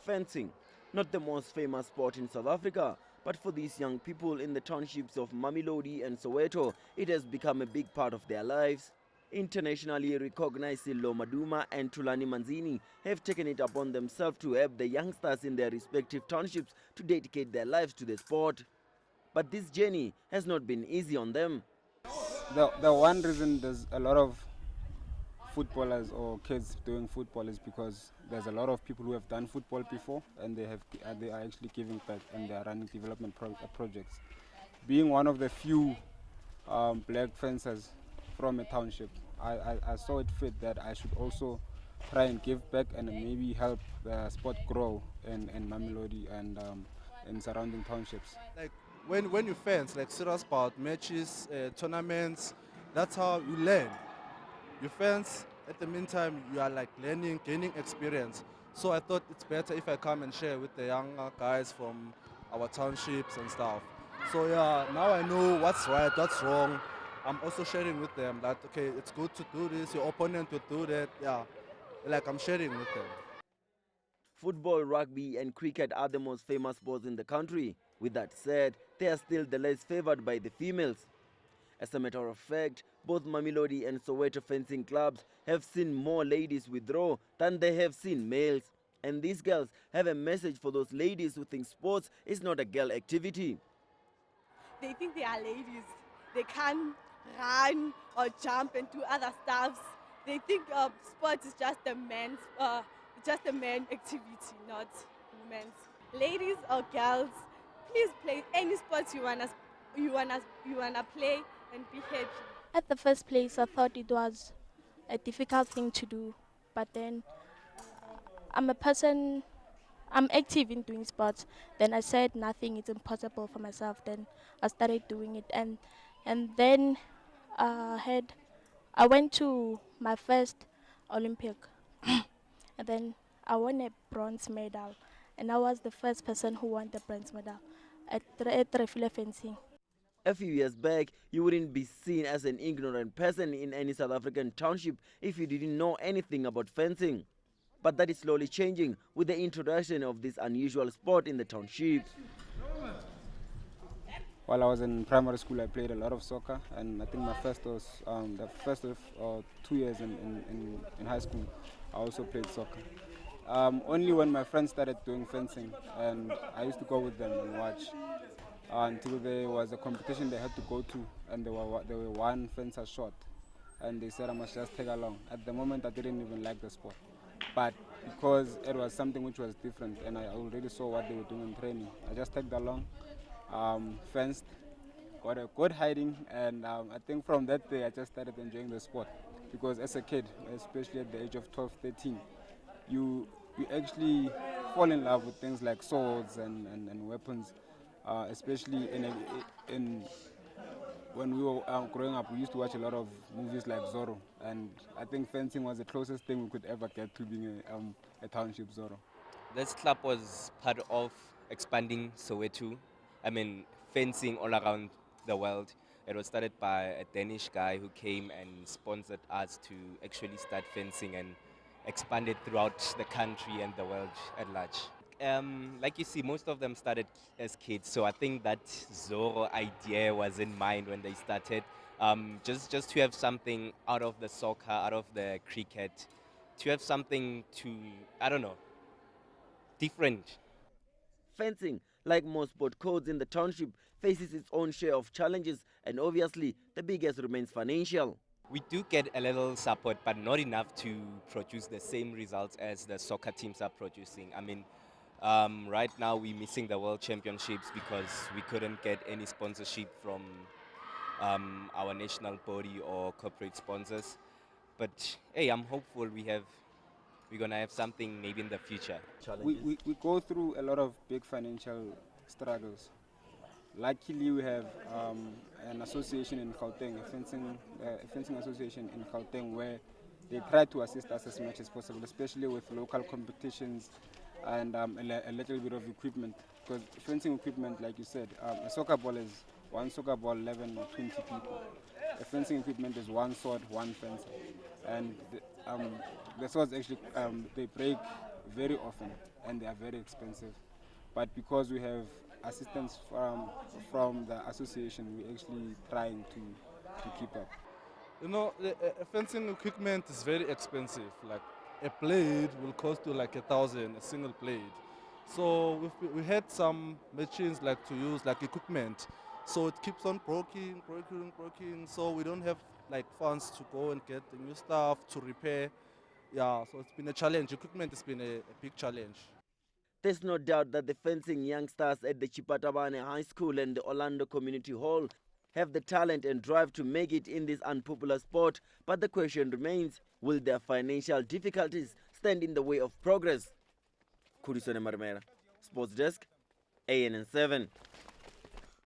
Fencing, not the most famous sport in South Africa, but for these young people in the townships of Mamelodi and Soweto, it has become a big part of their lives. Internationally recognized Silo Maduma and Tulani Manzini have taken it upon themselves to help the youngsters in their respective townships to dedicate their lives to the sport. But this journey has not been easy on them. The one reason there's a lot of footballers or kids doing football is because there's a lot of people who have done football before, and they are actually giving back, and they are running development projects. Being one of the few black fencers from a township, I saw it fit that I should also try and give back and maybe help the sport grow in Mamelodi and in surrounding townships. Like when you fence, like serious about matches, tournaments, that's how you learn. You fence, at the meantime you are like learning, gaining experience. So I thought it's better if I come and share with the younger guys from our townships and stuff. So yeah, now I know what's right, what's wrong. I'm also sharing with them that okay, it's good to do this, your opponent will do that. Yeah, like I'm sharing with them. Football, rugby and cricket are the most famous sports in the country. With that said, they are still the less favored by the females. As a matter of fact, both Mamelodi and Soweto fencing clubs have seen more ladies withdraw than they have seen males. And these girls have a message for those ladies who think sports is not a girl activity. They think they are ladies. They can't run or jump and do other stuffs. They think sports is just a man activity, not women's. Ladies or girls, please play any sports you wanna play and be happy. At the first place, I thought it was a difficult thing to do, but then I'm active in doing sports. Then I said nothing is impossible for myself. Then I started doing it, and then I went to my first Olympic, and then I won a bronze medal, and I was the first person who won the bronze medal at Refile fencing. A few years back, you wouldn't be seen as an ignorant person in any South African township if you didn't know anything about fencing. But that is slowly changing with the introduction of this unusual sport in the township. While I was in primary school, I played a lot of soccer, and I think my first was the first of 2 years in high school. I also played soccer. Only when my friends started doing fencing, and I used to go with them and watch until there was a competition they had to go to, and they were one fencer short, and they said I must just tag along. At the moment, I didn't even like the sport, but because it was something which was different, and I already saw what they were doing in training, I just tagged along. Fenced, got a good hiding, and I think from that day I just started enjoying the sport, because as a kid, especially at the age of 12, 13, you actually fall in love with things like swords and weapons, especially when we were growing up. We used to watch a lot of movies like Zorro, and I think fencing was the closest thing we could ever get to being a township Zorro. This club was part of expanding Soweto. Fencing all around the world. It was started by a Danish guy who came and sponsored us to actually start fencing and expand it throughout the country and the world at large. Like you see, most of them started as kids, so I think that Zorro idea was in mind when they started. Just to have something out of the soccer, out of the cricket, to have something to, I don't know, different. Fencing, like most sport codes in the township, faces its own share of challenges, and obviously the biggest remains financial. We do get a little support, but not enough to produce the same results as the soccer teams are producing. Right now we're missing the World Championships because we couldn't get any sponsorship from our national body or corporate sponsors. But hey, I'm hopeful we're gonna have something maybe in the future. We go through a lot of big financial struggles. Luckily, we have an association in Gauteng, a fencing association in Gauteng, where they try to assist us as much as possible, especially with local competitions and a little bit of equipment. Because fencing equipment, like you said, a soccer ball is one soccer ball, 11 or 20 people. The fencing equipment is one sword, one fencer. And the swords actually, they break very often, and they are very expensive. But because we have assistance from the association, we're actually trying to keep up. You know, fencing equipment is very expensive. Like a blade will cost you like 1,000, a single blade. So we had some machines like to use like equipment. So it keeps on breaking. So we don't have like funds to go and get the new stuff to repair. Yeah, so it's been a challenge. Equipment has been a big challenge. There's no doubt that the fencing youngsters at the Chipatabane High School and the Orlando Community Hall have the talent and drive to make it in this unpopular sport, but the question remains, will their financial difficulties stand in the way of progress? Kudisone Marmera, Sports Desk, ANN7.